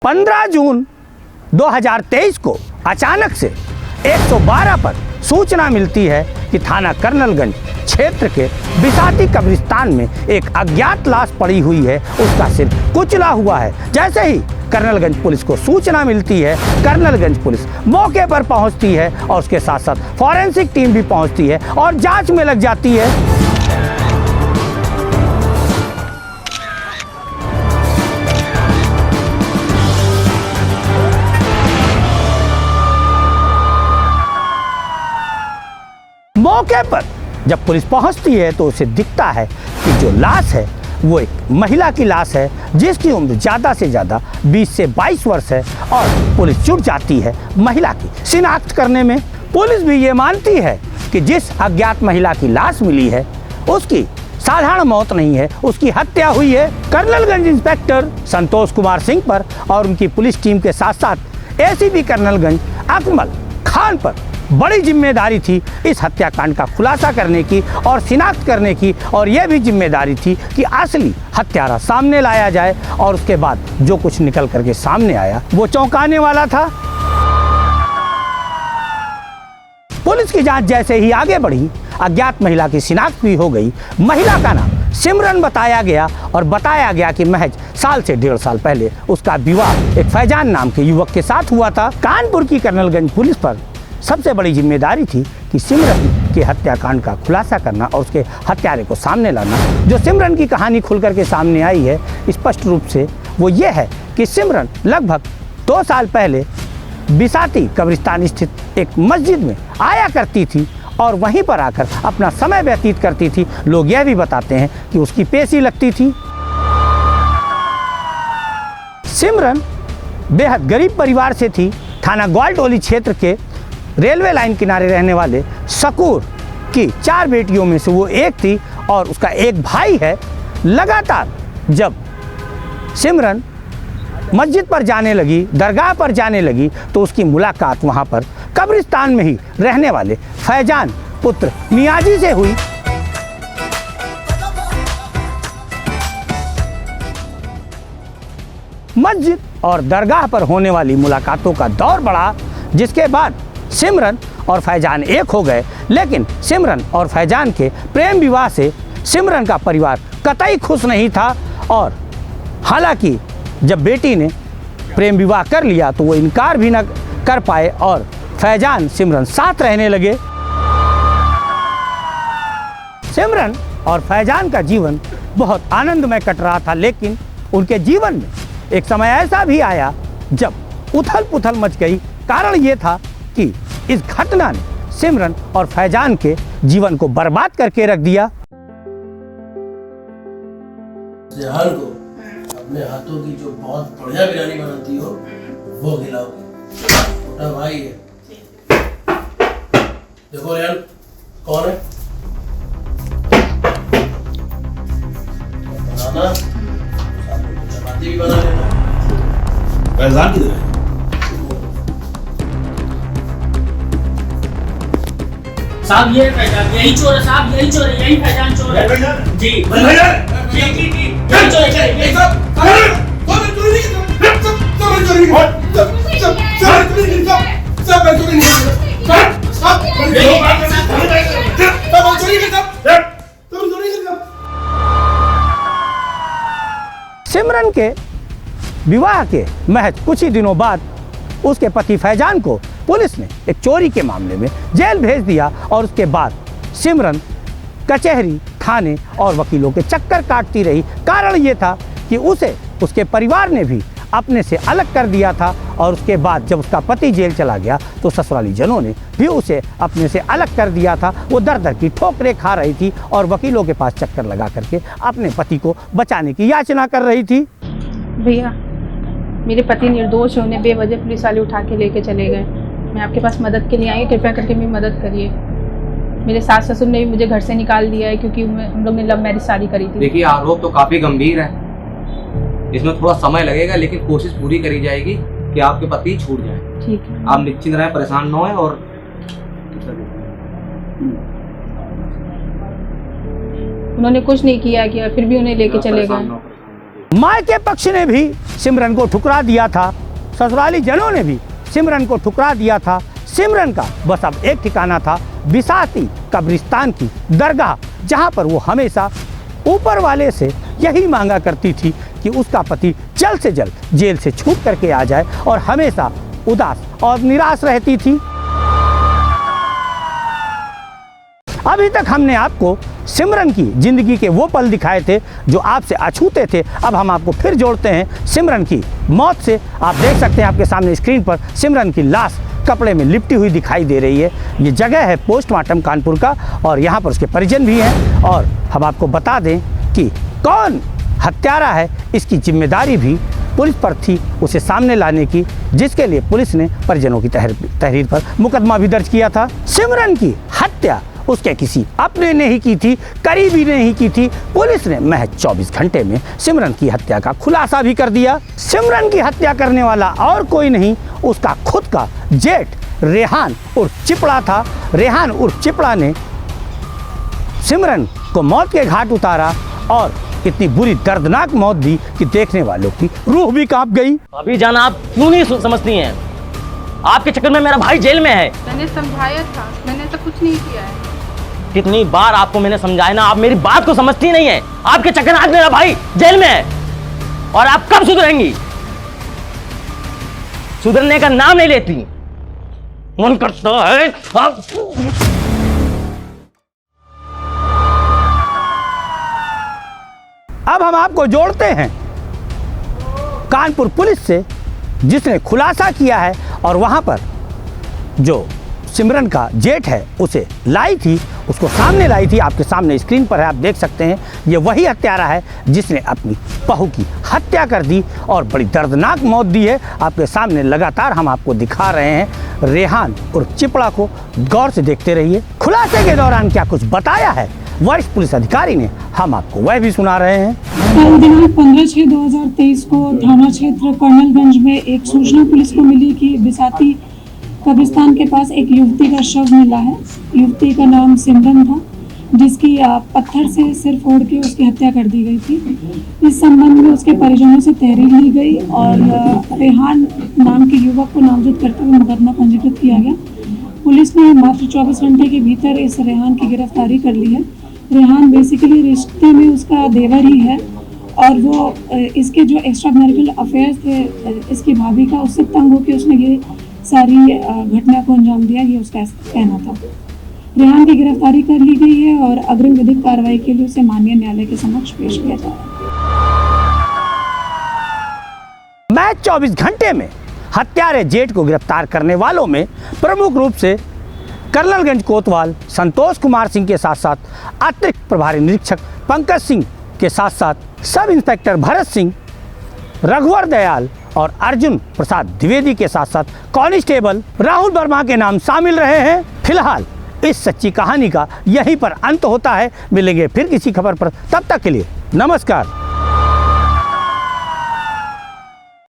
15 जून 2023 को अचानक से 112 पर सूचना मिलती है कि थाना कर्नलगंज क्षेत्र के बिसाती कब्रिस्तान में एक अज्ञात लाश पड़ी हुई है, उसका सिर कुचला हुआ है। जैसे ही कर्नलगंज पुलिस को सूचना मिलती है, कर्नलगंज पुलिस मौके पर पहुंचती है और उसके साथ साथ फॉरेंसिक टीम भी पहुंचती है और जांच में लग जाती है। मौके पर जब पुलिस पहुंचती है तो उसे दिखता है कि जो लाश है वो एक महिला की लाश है, जिसकी उम्र ज़्यादा से ज़्यादा 20 से 22 वर्ष है और पुलिस जुट जाती है महिला की शिनाख्त करने में। पुलिस भी ये मानती है कि जिस अज्ञात महिला की लाश मिली है उसकी साधारण मौत नहीं है, उसकी हत्या हुई है। कर्नलगंज इंस्पेक्टर संतोष कुमार सिंह पर और उनकी पुलिस टीम के साथ साथ एसीपी कर्नलगंज अकमल खान पर बड़ी जिम्मेदारी थी इस हत्याकांड का खुलासा करने की और शिनाख्त करने की, और यह भी जिम्मेदारी थी कि असली हत्यारा सामने लाया जाए। और उसके बाद जो कुछ निकल करके सामने आया वो चौंकाने वाला था। पुलिस की जांच जैसे ही आगे बढ़ी, अज्ञात महिला की शिनाख्त भी हो गई। महिला का नाम सिमरन बताया गया और बताया गया कि महज साल से 1.5 साल पहले उसका विवाह एक फैजान नाम के युवक के साथ हुआ था। कानपुर की कर्नलगंज पुलिस पर सबसे बड़ी जिम्मेदारी थी कि सिमरन के हत्याकांड का खुलासा करना और उसके हत्यारे को सामने लाना। जो सिमरन की कहानी खुल करके सामने आई है स्पष्ट रूप से, वो ये है कि सिमरन लगभग 2 साल पहले बिसाती कब्रिस्तान स्थित एक मस्जिद में आया करती थी और वहीं पर आकर अपना समय व्यतीत करती थी। लोग यह भी बताते हैं कि उसकी पेशी लगती थी। सिमरन बेहद गरीब परिवार से थी। थाना ग्वालटोली क्षेत्र के रेलवे लाइन किनारे रहने वाले शकूर की 4 बेटियों में से वो एक थी और उसका एक भाई है। लगातार जब सिमरन मस्जिद पर जाने लगी, दरगाह पर जाने लगी, तो उसकी मुलाकात वहाँ पर कब्रिस्तान में ही रहने वाले फैजान पुत्र मियाजी से हुई। मस्जिद और दरगाह पर होने वाली मुलाकातों का दौर बढ़ा, जिसके बाद सिमरन और फैजान एक हो गए। लेकिन सिमरन और फैजान के प्रेम विवाह से सिमरन का परिवार कतई खुश नहीं था और हालांकि जब बेटी ने प्रेम विवाह कर लिया तो वो इनकार भी न कर पाए और फैजान सिमरन साथ रहने लगे। सिमरन और फैजान का जीवन बहुत आनंदमय कट रहा था, लेकिन उनके जीवन में एक समय ऐसा भी आया जब उथल पुथल मच गई। कारण ये था कि इस घटना ने सिमरन और फैजान के जीवन को बर्बाद करके रख दिया। जहान को अपने हाथों की जो बहुत बढ़िया बिरयानी बनाती हो वो खिलाओगी। छोटा भाई है। देखो रेहान कौन है? बनाना, चपाती भी बना लेना। फैजान किधर है? साहब ये फैजान, यही चोर है साहब, यही चोर है, यही फैजान चोर है जी। जी यही चोर है। सिमरन के विवाह के महज कुछ ही दिनों बाद उसके पति फैजान को पुलिस ने एक चोरी के मामले में जेल भेज दिया और उसके बाद सिमरन कचहरी, थाने और वकीलों के चक्कर काटती रही। कारण ये था कि उसे उसके परिवार ने भी अपने से अलग कर दिया था और उसके बाद जब उसका पति जेल चला गया तो ससुराली जनों ने भी उसे अपने से अलग कर दिया था। वो दर दर की ठोकरें खा रही थी और वकीलों के पास चक्कर लगा करके अपने पति को बचाने की याचना कर रही थी। भैया, मेरे पति निर्दोष है, उन्हें बेवजह पुलिस वाले उठा के लेके चले गए। मैं आपके पास मदद के लिए आई हूँ, कृपया करके मेरी मदद करिए। मेरे सास ससुर ने भी मुझे घर से निकाल दिया है क्योंकि हम लोग ने लव मैरिज शादी करी थी। देखिए, आरोप तो काफी गंभीर है, इसमें थोड़ा समय लगेगा, लेकिन कोशिश पूरी करी जाएगी कि आपके पति छूट जाए। ठीक है, आप निश्चिंत रहें, परेशान न हों। और उन्होंने कुछ नहीं किया, फिर भी उन्हें लेके चले गए। मायके पक्ष ने भी सिमरन को ठुकरा दिया था, ससुराली जनों ने भी सिमरन को ठुकरा दिया था। सिमरन का बस अब एक ठिकाना था, बिसाती कब्रिस्तान की दरगाह, जहां पर वो हमेशा ऊपर वाले से यही मांगा करती थी कि उसका पति जल्द से जल्द जेल से छूट करके आ जाए, और हमेशा उदास और निराश रहती थी। अभी तक हमने आपको सिमरन की जिंदगी के वो पल दिखाए थे जो आपसे अछूते थे। अब हम आपको फिर जोड़ते हैं सिमरन की मौत से। आप देख सकते हैं आपके सामने स्क्रीन पर सिमरन की लाश कपड़े में लिपटी हुई दिखाई दे रही है। ये जगह है पोस्टमार्टम कानपुर का, और यहाँ पर उसके परिजन भी हैं। और हम आपको बता दें कि कौन हत्यारा है, इसकी जिम्मेदारी भी पुलिस पर थी उसे सामने लाने की, जिसके लिए पुलिस ने परिजनों की तहरीर पर मुकदमा भी दर्ज किया था। सिमरन की हत्या उसके किसी अपने ने ही की थी, करीबी ने ही की थी। पुलिस ने महज 24 घंटे में सिमरन की हत्या का खुलासा भी कर दिया। सिमरन की हत्या करने वाला और कोई नहीं, उसका खुद का जेठ रेहान उर्फ चिपड़ा था। रेहान उर्फ चिपड़ा ने सिमरन को मौत के घाट उतारा और इतनी बुरी दर्दनाक मौत दी कि देखने वालों की रूह भी कांप गई। अभी जान आप क्यों नहीं समझती हैं? आपके चक्कर में मेरा भाई जेल में है। मैंने समझाया था, मैंने तो कुछ नहीं किया है। कितनी बार आपको मैंने समझाया ना, आप मेरी बात को समझती नहीं है। आपके चक्कर में आज मेरा भाई जेल में है, और आप कब सुधरेंगी? सुधरने का नाम नहीं लेती। मन करता है अब हम आपको जोड़ते हैं कानपुर पुलिस से, जिसने खुलासा किया है और वहां पर जो सिमरन का जेठ है उसे लाई थी, उसको सामने लाई थी। आपके सामने स्क्रीन पर है, आप देख सकते हैं। ये वही हत्यारा है जिसने अपनी बहू की हत्या कर दी और बड़ी दर्दनाक मौत दी है। आपके सामने लगातार हम आपको दिखा रहे हैं रेहान और चिपड़ा को। गौर से देखते रहिए। खुलासे के दौरान क्या कुछ बताया है वरिष्ठ पुलिस अधिकारी ने, हम आपको वह भी सुना रहे हैं। कल दिनांक 15/6/2023 को थाना क्षेत्र कर्नलगंज में एक सूचना पुलिस को मिली कि बिसाती कब्रिस्तान के पास एक युवती का शव मिला है। युवती का नाम सिमरन था, जिसकी पत्थर से सिर फोड़ के उसकी हत्या कर दी गई थी। इस संबंध में उसके परिजनों से तहरीर ली गई और रेहान नाम के युवक को नामजद करते हुए मुकदमा पंजीकृत किया गया। पुलिस ने मात्र 24 घंटे के भीतर इस रेहान की गिरफ्तारी कर ली है। रेहान बेसिकली रिश्ते में उसका देवर ही है, और वो इसके जो एक्स्ट्रा मैरिटल अफेयर्स थे इसकी भाभी का, उससे तंग होकर उसने ये सारी घटना को अंजाम दिया, ये उसका कहना था। रेहान की गिरफ्तारी कर ली गई है और अग्रिम विधिक कार्रवाई के लिए उसे माननीय न्यायालय के समक्ष पेश किया जा रहा है। महज 24 घंटे में हत्यारे जेठ को गिरफ्तार करने वालों में प्रमुख रूप से कर्नलगंज कोतवाल संतोष कुमार सिंह के साथ साथ अतिरिक्त प्रभारी निरीक्षक पंकज सिंह के साथ साथ सब इंस्पेक्टर भरत सिंह, रघुवर दयाल और अर्जुन प्रसाद द्विवेदी के साथ साथ कांस्टेबल राहुल वर्मा के नाम शामिल रहे हैं। फिलहाल इस सच्ची कहानी का यहीं पर अंत होता है। मिलेंगे फिर किसी खबर पर, तब तक के लिए नमस्कार।